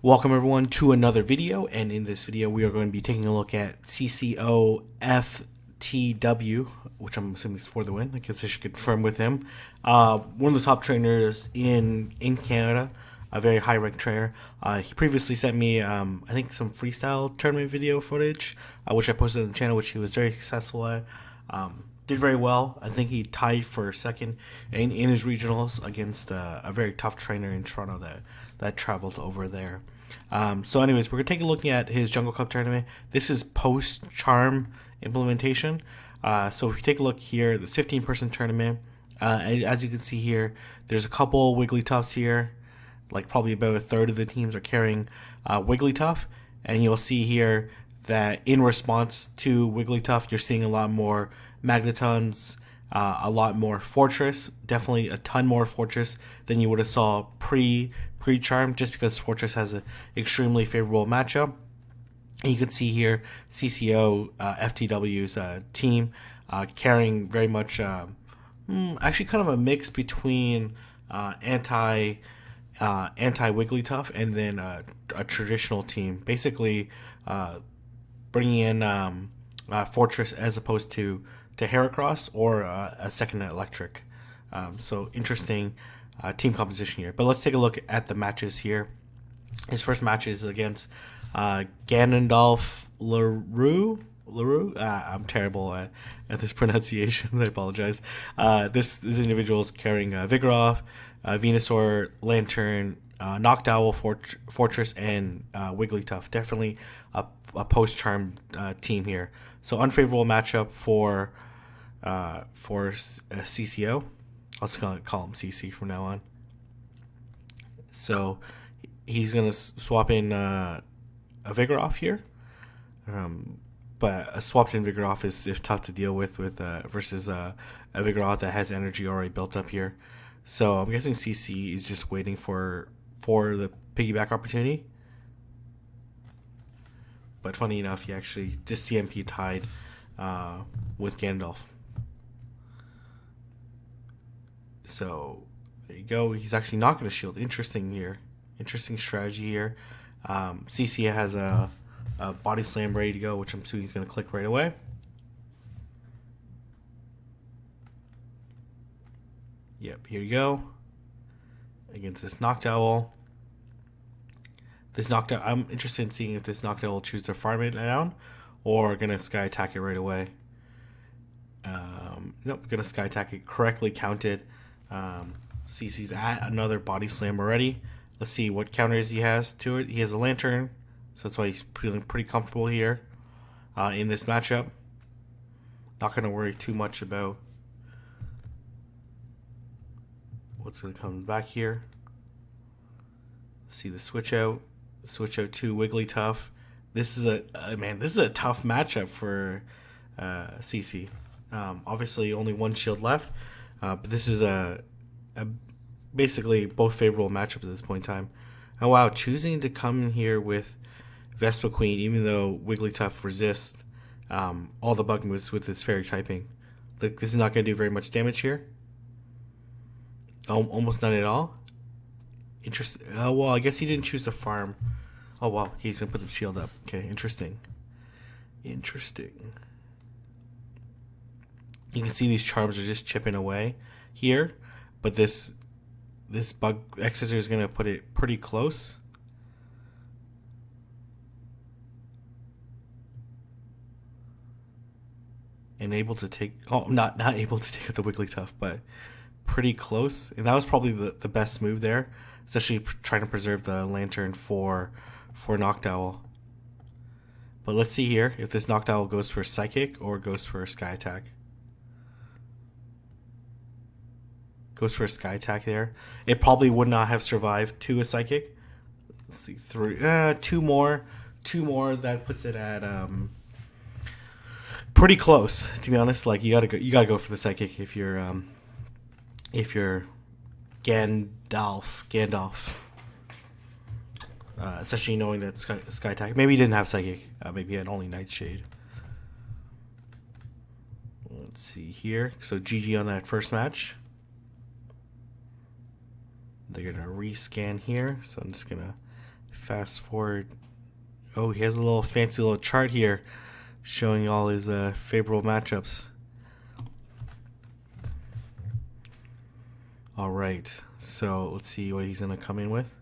Welcome everyone to another video, and in this video we are going to be taking a look at CCOFTW, which I'm assuming is for the win. I guess I should confirm with him. One of the top trainers in Canada, a very high ranked trainer. He previously sent me I think some freestyle tournament video footage, which I posted on the channel, which he was very successful at. Did very well. I think he tied for second in his regionals against a very tough trainer in Toronto that traveled over there. So anyways, we're going to take a look at his Jungle Cup tournament. This is post-charm implementation. So if you take a look here, this 15-person tournament, as you can see here, there's a couple Wigglytuffs here. Like probably about a third of the teams are carrying Wigglytuff. And you'll see here that in response to Wigglytuff, you're seeing a lot more Magnetons, a lot more Fortress, definitely a ton more Fortress than you would have saw pre-charm, just because Fortress has an extremely favorable matchup. And you can see here CCO FTW's team carrying very much actually kind of a mix between anti Wigglytuff and then a traditional team, basically bringing in Fortress as opposed to Heracross or a second Electric. So interesting team composition here. But let's take a look at the matches here. His first match is against Gandalf LaRue. I'm terrible at this pronunciation. I apologize. This individual is carrying Vigoroth, Venusaur, Lantern, Noctowl, Fortress, and Wigglytuff. Definitely a post-charm team here. So unfavorable matchup for CCO. I'll just call him CC from now on. So he's gonna swap in a Vigoroth here, but a swapped in Vigoroth is tough to deal with versus a Vigoroth that has energy already built up here. So I'm guessing CC is just waiting for the piggyback opportunity. But funny enough, he actually just CMP tied with Gandalf. So there you go. He's actually not going to shield. Interesting here. Interesting strategy here. CC has a body slam ready to go, which I'm assuming he's going to click right away. Yep, here you go. Against this Noctowl. I'm interested in seeing if this Noctowl will choose to farm it down or going to sky attack it right away. Nope, going to sky attack it. Correctly counted. CC's at another body slam already. Let's see what counters he has to it. He has a Lantern, so that's why he's feeling pretty comfortable here in this matchup. Not going to worry too much about what's going to come back here. Let's see the switch out. Switch out to Wigglytuff. This is a tough matchup for CC. Obviously, only one shield left, but this is a basically both favorable matchups at this point in time. Oh wow, choosing to come in here with Vespa Queen, even though Wigglytuff resists all the bug moves with its fairy typing. Like, this is not going to do very much damage here. Almost none at all. Interesting. Oh well, I guess he didn't choose to farm. Oh wow, okay, he's gonna put the shield up. Okay, interesting. You can see these charms are just chipping away here, but this bug Exeter is gonna put it pretty close. And able to take not able to take out the Wigglytuff, but pretty close. And that was probably the best move there, especially trying to preserve the Lantern for Noctowl. But let's see here if this Noctowl goes for Psychic or goes for a Sky Attack. Goes for a Sky Attack there. It probably would not have survived to a Psychic. Let's see, two more. That puts it at pretty close, to be honest. Like, you gotta go for the Psychic if you're Gandalf. Especially knowing that Sky Attack. Maybe he didn't have Psychic. Maybe he had only Nightshade. Let's see here. So GG on that first match. They're going to rescan here. So I'm just going to fast forward. Oh, he has a little fancy little chart here showing all his favorable matchups. All right, so let's see what he's going to come in with.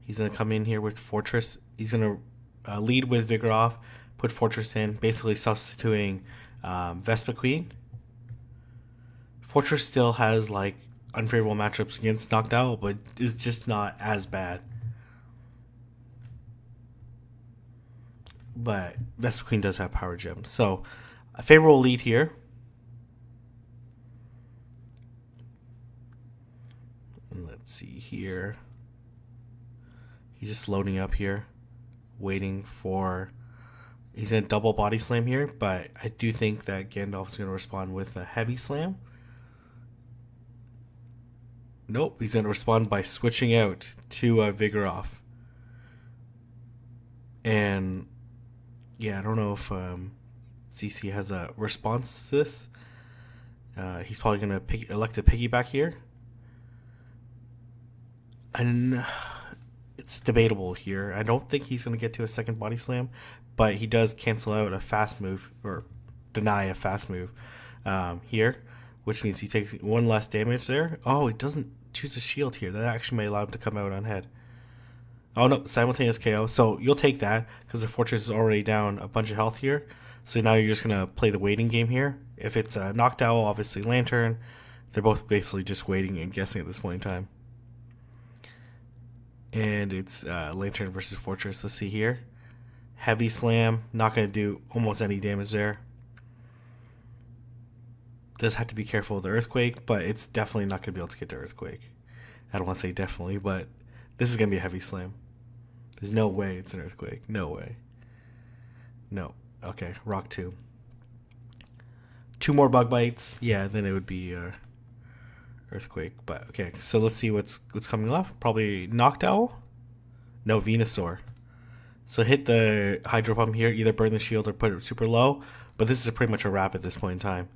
He's going to come in here with Fortress. He's going to lead with Vigoroth, put Fortress in, basically substituting Vespa Queen. Fortress still has like unfavorable matchups against Noctowl, but it's just not as bad. But Vespa Queen does have Power Gem. So a favorable lead here. And let's see here. He's just loading up here, waiting for... He's going to double Body Slam here, but I do think that Gandalf's going to respond with a Heavy Slam. Nope, he's going to respond by switching out to Vigoroth. And yeah, I don't know if CC has a response to this. He's probably going to elect a piggyback here. And it's debatable here. I don't think he's going to get to a second Body Slam, but he does cancel out a fast move, or deny a fast move here, which means he takes one less damage there. Oh, he doesn't choose a shield here. That actually may allow him to come out on head. Oh no, simultaneous KO. So you'll take that because the Fortress is already down a bunch of health here. So now you're just going to play the waiting game here. If it's a Noctowl, obviously Lantern. They're both basically just waiting and guessing at this point in time. And it's Lantern versus Fortress. Let's see here. Heavy Slam. Not going to do almost any damage there. Does have to be careful with the Earthquake, but it's definitely not going to be able to get to Earthquake. I don't want to say definitely, but this is going to be a Heavy Slam. There's no way it's an Earthquake. No way. No. Okay, Rock 2. 2 more Bug Bites. Yeah, then it would be Earthquake. But okay, so let's see what's coming left. Probably Noctowl? No, Venusaur. So hit the Hydro Pump here. Either burn the shield or put it super low. But this is pretty much a wrap at this point in time,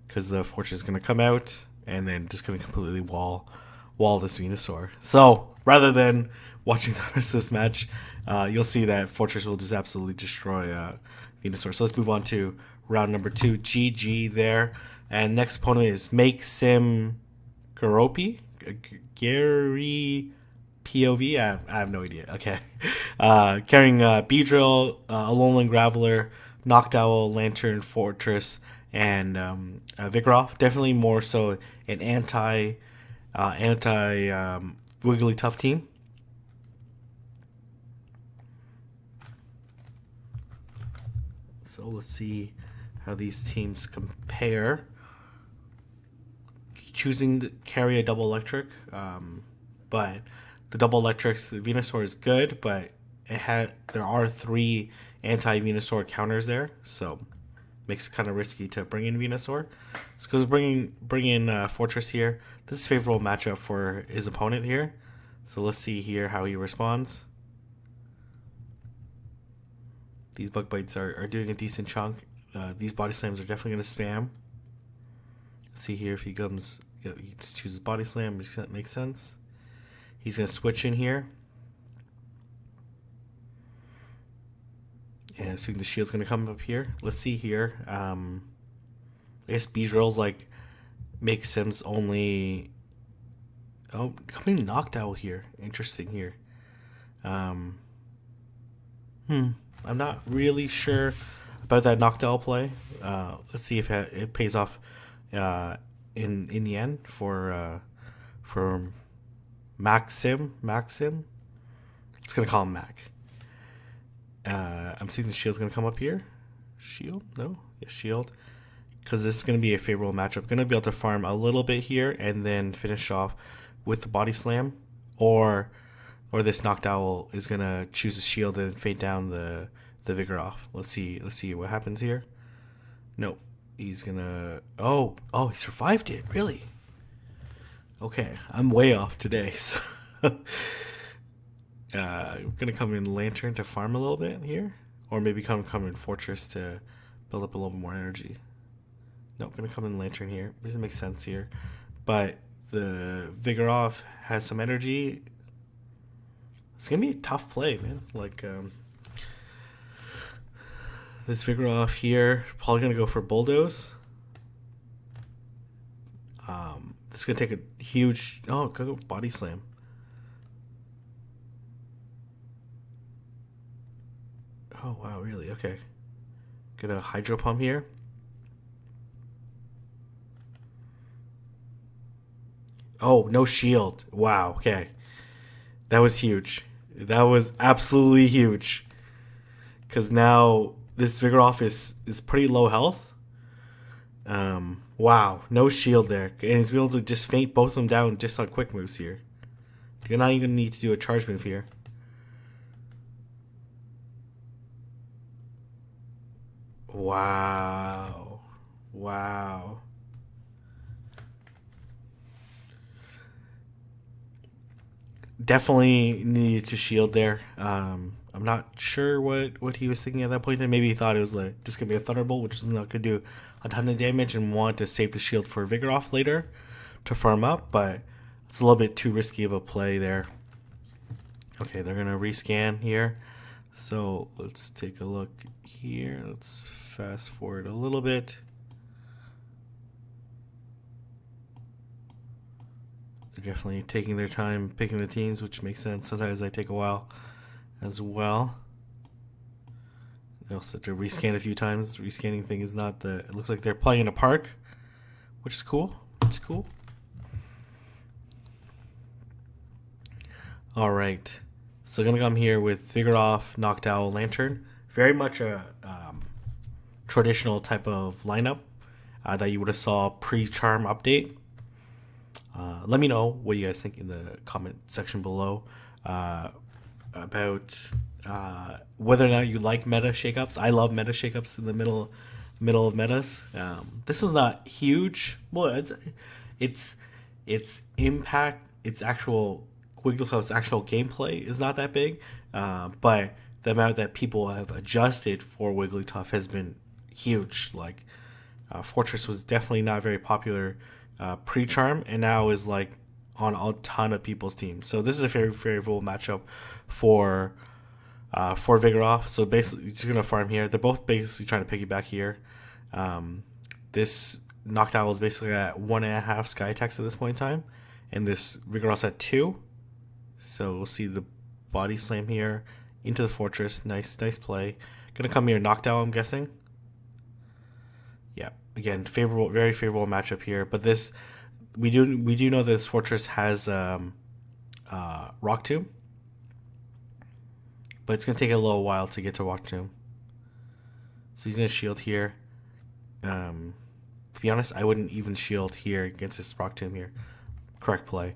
because the Fortress is going to come out and then just going to completely wall this Venusaur. So rather than watching the rest of this match, you'll see that Fortress will just absolutely destroy Venusaur. So let's move on to round number 2. GG there. And next opponent is Maksim Gary POV. I have no idea. Okay. Carrying Beedrill, Alolan Graveler, Noctowl, Lantern, Fortress, and Vigoroth. Definitely more so an anti Wigglytuff team. So let's see how these teams compare. Choosing to carry a double electric, but the double electrics, the Venusaur is good, but there are 3 anti-Venusaur counters there, so makes it kind of risky to bring in Venusaur. So goes bring in Fortress here. This is a favorable matchup for his opponent here. So let's see here how he responds. These Bug Bites are doing a decent chunk. These Body Slams are definitely going to spam. Let's see here if he comes, he just chooses Body Slam, which makes sense. He's going to switch in here. And assuming the shield's going to come up here. Let's see here. I guess Beedrill's like makes Sims only... Oh, coming Noctowl here. Interesting here. I'm not really sure about that Noctowl play. Let's see if it pays off in the end for Maksim. It's gonna call him Mac. I'm seeing the shield's gonna come up here. Shield? No? Yeah, shield. Because this is gonna be a favorable matchup. Gonna be able to farm a little bit here and then finish off with the Body Slam, or this Noctowl is gonna choose a shield and fade down the Vigoroth. Let's see what happens here. Nope. He's gonna... Oh, he survived it. Really? Okay, I'm way off today. So I'm gonna come in Lantern to farm a little bit here, or maybe come in Fortress to build up a little bit more energy. Nope, gonna come in Lantern here. Doesn't make sense here, but the Vigoroth has some energy. It's gonna be a tough play, man. Like this Vigoroth here, probably gonna go for Bulldoze. This is gonna take a huge. Oh, go Body Slam. Oh wow, really? Okay. Gonna Hydro Pump here. Oh, no shield. Wow. Okay, that was huge. That was absolutely huge. Because now this Vigoroth is pretty low health. Wow, no shield there, and he's able to just feint both of them down just on quick moves here. You're not even need to do a charge move here. Wow, wow. Definitely needed to shield there. I'm not sure what he was thinking at that point. Then maybe he thought it was like just gonna be a Thunderbolt, which is not gonna do a ton of damage, and wanted to save the shield for Vigoroth later to farm up. But it's a little bit too risky of a play there. Okay, they're gonna rescan here. So let's take a look here. Let's fast forward a little bit. They're definitely taking their time picking the teams, which makes sense. Sometimes I take a while as well. They also have to rescan a few times. The rescanning thing is not the... It looks like they're playing in a park, which is cool. It's cool. All right. So going to come here with Vigoroth, Noctowl, Lantern. Very much a traditional type of lineup that you would have saw pre-Charm update. Let me know what you guys think in the comment section below about whether or not you like meta shakeups. I love meta shakeups in the middle of metas. This is not huge. Well, its impact, its actual Wigglytuff's actual gameplay is not that big, but the amount that people have adjusted for Wigglytuff has been huge. Like Fortress was definitely not very popular pre-Charm, and now is like on a ton of people's teams. So this is a very favorable matchup for Vigoroth. So basically, he's gonna farm here. They're both basically trying to piggyback here. This Noctowl is basically at 1.5 sky attacks at this point in time, and this Vigoroth's at 2. So we'll see the Body Slam here into the Fortress. Nice play. Gonna come here, Noctowl, I'm guessing. Yeah, again, favorable, very favorable matchup here. But this, we do know this Fortress has Rock Tomb, but it's gonna take a little while to get to Rock Tomb. So he's gonna shield here. To be honest, I wouldn't even shield here against this Rock Tomb here. Correct play.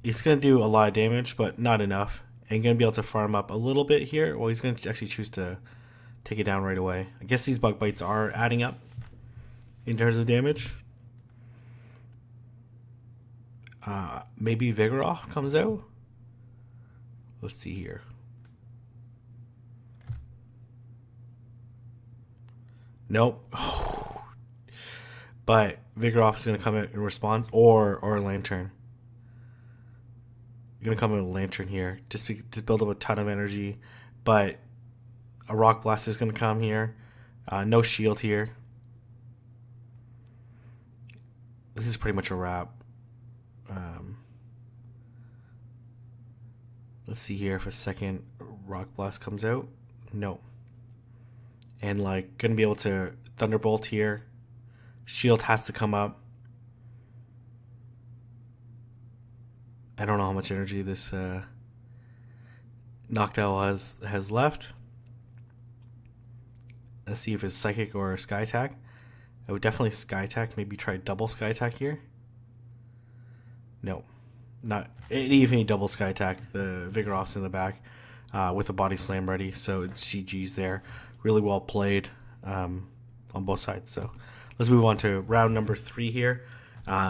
He's gonna do a lot of damage, but not enough, and gonna be able to farm up a little bit here. Well, he's gonna actually choose to take it down right away. I guess these bug bites are adding up in terms of damage. Maybe Vigoroth comes out. Let's see here. Nope. But Vigoroth is going to come out in response, or Lantern. You're going to come in with Lantern here just to build up a ton of energy. But a Rock Blast is going to come here. No shield here. This is pretty much a wrap. Let's see here if a second Rock Blast comes out. No. And like gonna be able to Thunderbolt here. Shield has to come up. I don't know how much energy this Noctowl has left. Let's see if it's Psychic or Sky Attack. I would definitely Sky Attack. Maybe try double Sky Attack here. No. Not even a double Sky Attack. The Vigoroth's in the back with a Body Slam ready. So it's GG's there. Really well played on both sides. So let's move on to round number 3 here.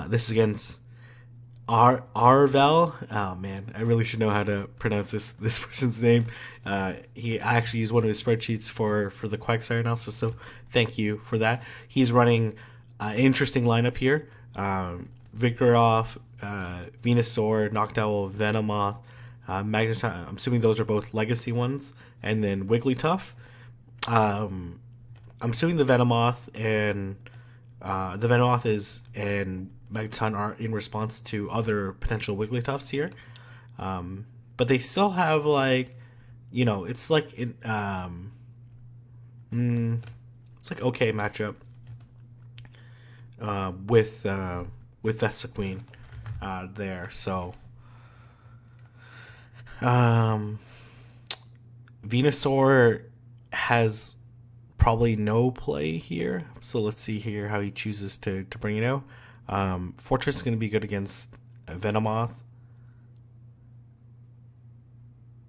This is against Arvel. Oh man, I really should know how to pronounce this person's name. I actually used one of his spreadsheets for the Quagsire analysis, so thank you for that. He's running an interesting lineup here. Vigoroth, Venusaur, Noctowl, Venomoth, Magneton. I'm assuming those are both legacy ones, and then Wigglytuff. I'm assuming the Venomoth and and Magneton are in response to other potential Wigglytuffs here, but they still have like, it's like it's like okay matchup with Vespiquen there. So Venusaur has probably no play here. So let's see here how he chooses to bring it out. Fortress is going to be good against Venomoth.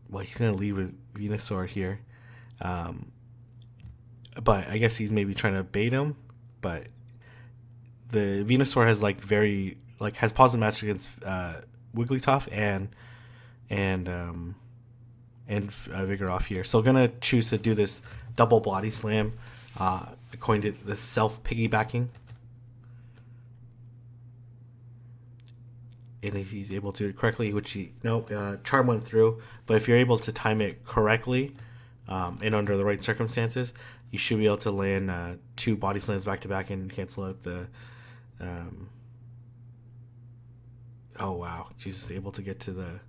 Well, he's going to lead with Venusaur here. But I guess he's maybe trying to bait him. But the Venusaur has has positive match against Wigglytuff and Vigoroth here. So gonna choose to do this double body slam, according to the self piggybacking. And if he's able to do it correctly, which Charm went through, but if you're able to time it correctly, and under the right circumstances, you should be able to land 2 body slams back to back and cancel out the. Oh wow, Jesus, able to get to the.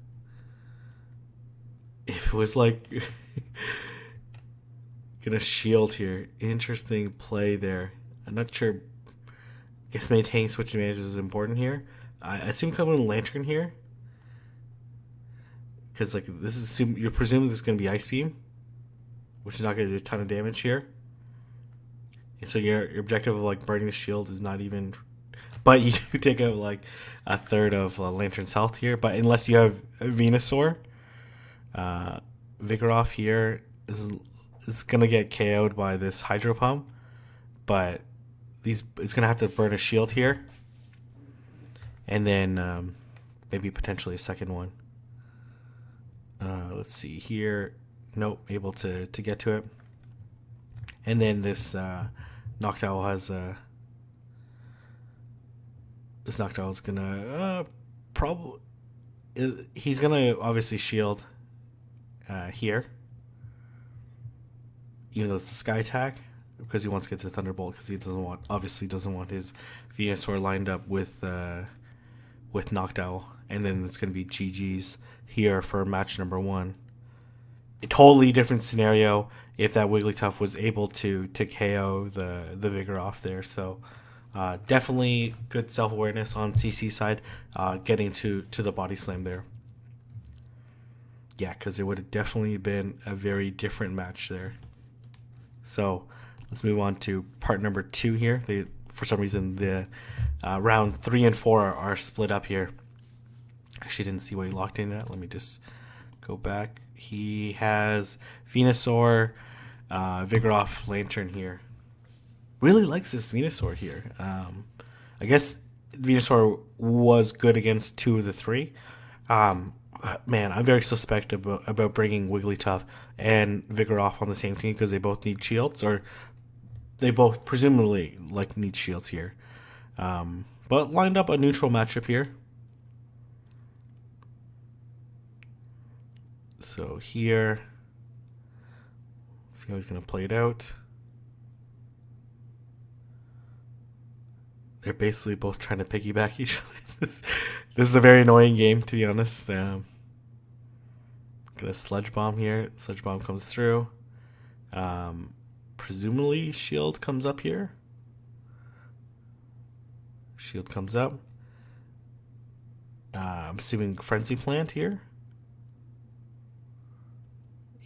If it was like gonna shield here, interesting play there. I'm not sure. I guess maintaining switch advantage is important here. I assume coming with Lantern here, because you're presuming this is gonna be Ice Beam, which is not gonna do a ton of damage here. And so your objective of burning the shield is not even. But you do take out like a third of Lantern's health here. But unless you have Venusaur, Vigoroth here is gonna get KO'd by this Hydro Pump. But it's gonna have to burn a shield here, and then maybe potentially a second one. Let's see here. Nope, able to get to it. And then this Noctowl has this Noctowl is gonna probably he's gonna obviously shield here, even though it's a Sky Attack, because he wants to get to Thunderbolt, because he doesn't want his Venusaur lined up with Noctowl. And then it's gonna be GG's here for match number 1. A totally different scenario if that Wigglytuff was able to KO the Vigoroth there. So definitely good self-awareness on CC side, getting to the body slam there. Yeah, because it would have definitely been a very different match there. So let's move on to part number 2 here. For some reason, the round 3 and 4 are split up here. Actually, didn't see what he locked in at. Let me just go back. He has Venusaur, Vigoroth, Lantern here. Really likes this Venusaur here. I guess Venusaur was good against 2 of the 3. Man, I'm very suspect about bringing Wigglytuff and Vigoroth on the same team, because they both need shields, or they both presumably need shields here. But lined up a neutral matchup here. So here, let's see how he's going to play it out. They're basically both trying to piggyback each other. This is a very annoying game, to be honest. Got a Sludge Bomb here. Sludge Bomb comes through. Presumably Shield comes up here. Shield comes up. I'm assuming Frenzy Plant here.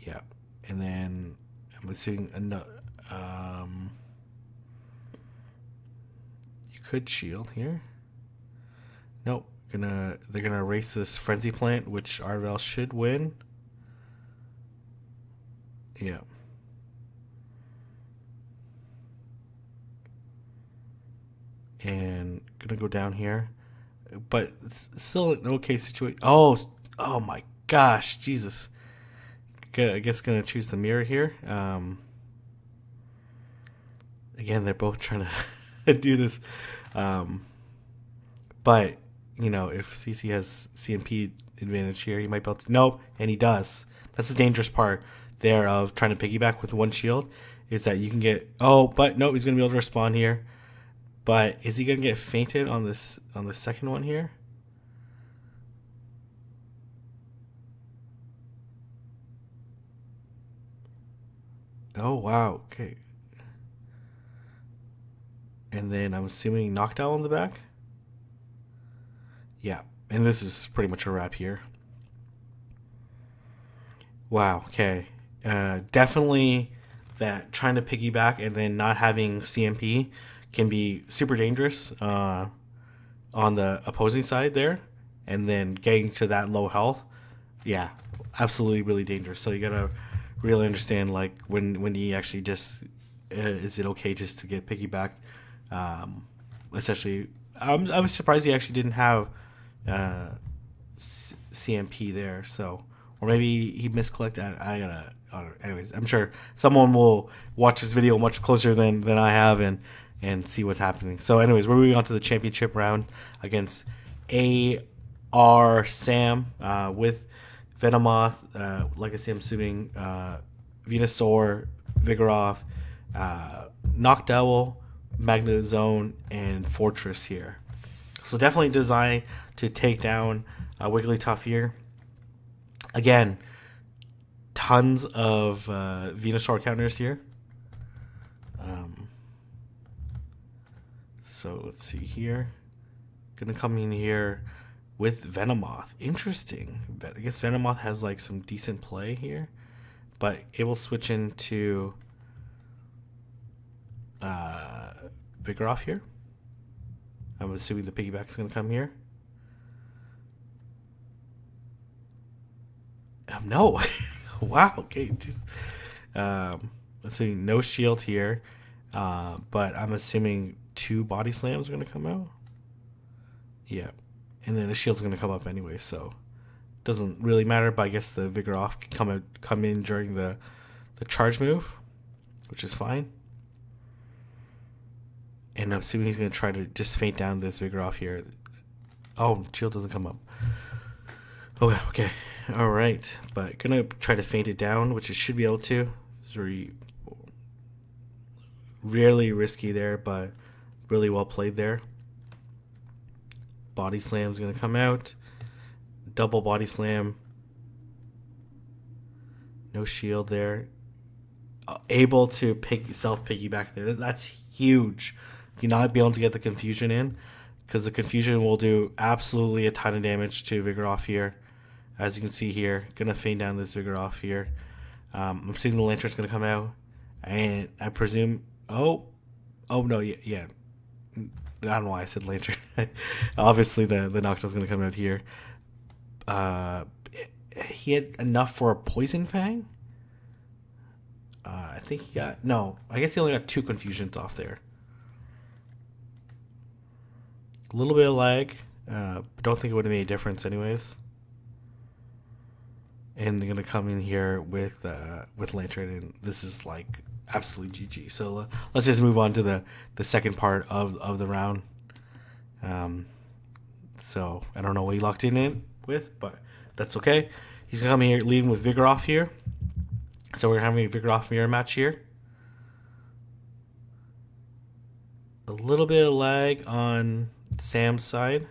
Yeah. And then I'm assuming you could shield here. Nope. They're gonna erase this Frenzy Plant, which Arvel should win. Yeah. And gonna go down here, but it's still an okay situation. Oh my gosh, Jesus! I guess gonna choose the mirror here. Again, they're both trying to do this, but if CC has CMP advantage here, he might be able to. Nope, and he does. That's the dangerous part there of trying to piggyback with one shield, is that you can get. Oh, but no, he's gonna be able to respond here. But is he gonna get fainted on the second one here? Oh wow, okay. And then I'm assuming knockdown on the back. Yeah, and this is pretty much a wrap here. Wow. Okay. Definitely that trying to piggyback and then not having CMP can be super dangerous on the opposing side there, and then getting to that low health. Yeah, absolutely, really dangerous. So you gotta really understand like when he actually just is it okay just to get piggybacked, especially. I was surprised he actually didn't have CMP there. So, or maybe he misclicked. I gotta. Anyways, I'm sure someone will watch this video much closer than I have and see what's happening. So, anyways, we're moving on to the championship round against AR Sam with Venomoth, Legacy, I'm assuming, Venusaur, Vigoroth, Noctowl, Magnezone, and Fortress here. So definitely designed to take down Wigglytuff here. Again, tons of Venusaur counters here. So let's see here. Gonna come in here with Venomoth. Interesting. I guess Venomoth has like some decent play here, but able to switch into Vigoroth here. I'm assuming the piggyback is gonna come here. No. Wow. Okay. Just let's see. No shield here, but I'm assuming 2 body slams are gonna come out. Yeah, and then the shield's gonna come up anyway, so doesn't really matter. But I guess the Vigoroth can come in during the charge move, which is fine. And I'm assuming he's gonna try to just feint down this Vigoroth here. Oh, shield doesn't come up. Okay, all right. But gonna try to feint it down, which it should be able to. It's really risky there, but really well played there. Body slam's gonna come out. Double body slam. No shield there. Able to self piggyback there. That's huge. Do not be able to get the confusion in, because the confusion will do absolutely a ton of damage to Vigoroth here. As you can see here, gonna feint down this Vigoroth here. I'm seeing the Lantern's gonna come out, and I presume. Oh no, yeah. I don't know why I said Lantern. Obviously, the Noctowl's gonna come out here. He had enough for a Poison Fang. I think he got I guess he only got 2 confusions off there. A little bit of lag, but don't think it would have made a difference anyways. And they're gonna come in here with Lantern, and this is like absolutely GG. So let's just move on to the second part of the round. So I don't know what he locked in with, but that's okay. He's gonna come here leading with Vigoroth here. So we're having a Vigoroth mirror match here. A little bit of lag on Sam's side,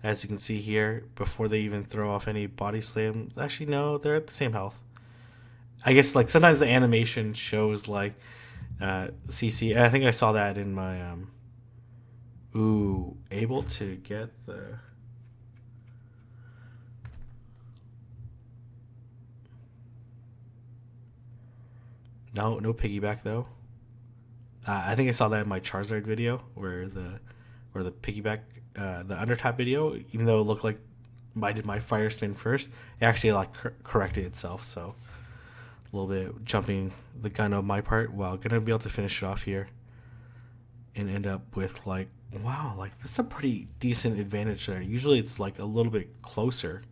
as you can see here, before they even throw off any body slam. Actually, no, they're at the same health. I guess like sometimes the animation shows like CC. I think I saw that in my able to get the no piggyback though. I think I saw that in my Charizard video where the piggyback the undertap video, even though it looked like I did my fire spin first, it actually like corrected itself. So a little bit jumping the gun on my part. Well, gonna be able to finish it off here and end up with like, wow, like that's a pretty decent advantage there. Usually it's like a little bit closer.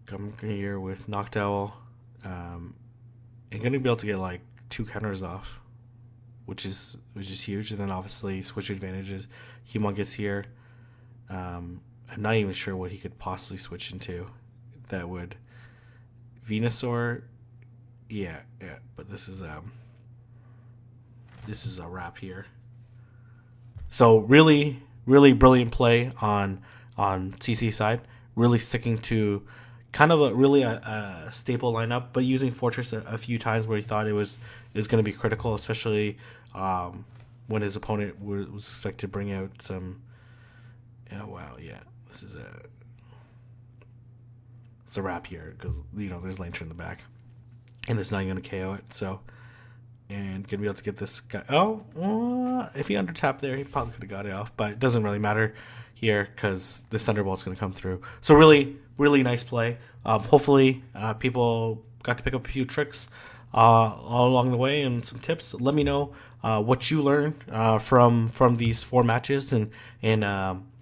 Come here with Noctowl, and gonna be able to get like 2 counters off, which is huge. And then obviously switch advantages. Humongous here. I'm not even sure what he could possibly switch into. That would Venusaur, yeah. But this is a wrap here. So really, really brilliant play on CC side. Really sticking to kind of a staple lineup, but using Fortress a few times where he thought it was going to be critical, especially when his opponent was expected to bring out some. Oh wow, yeah, it's a wrap here because there's Lantern in the back, and this is not going to KO it. So, and gonna be able to get this guy. Oh, if he under tapped there, he probably could have got it off, but it doesn't really matter here because this Thunderbolt's going to come through. So really, really nice play. Hopefully, people got to pick up a few tricks all along the way and some tips. Let me know what you learned from these 4 matches and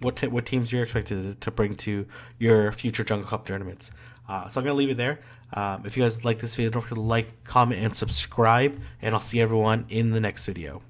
what teams you're expected to bring to your future Jungle Cup tournaments. So I'm going to leave it there. If you guys like this video, don't forget to like, comment, and subscribe, and I'll see everyone in the next video.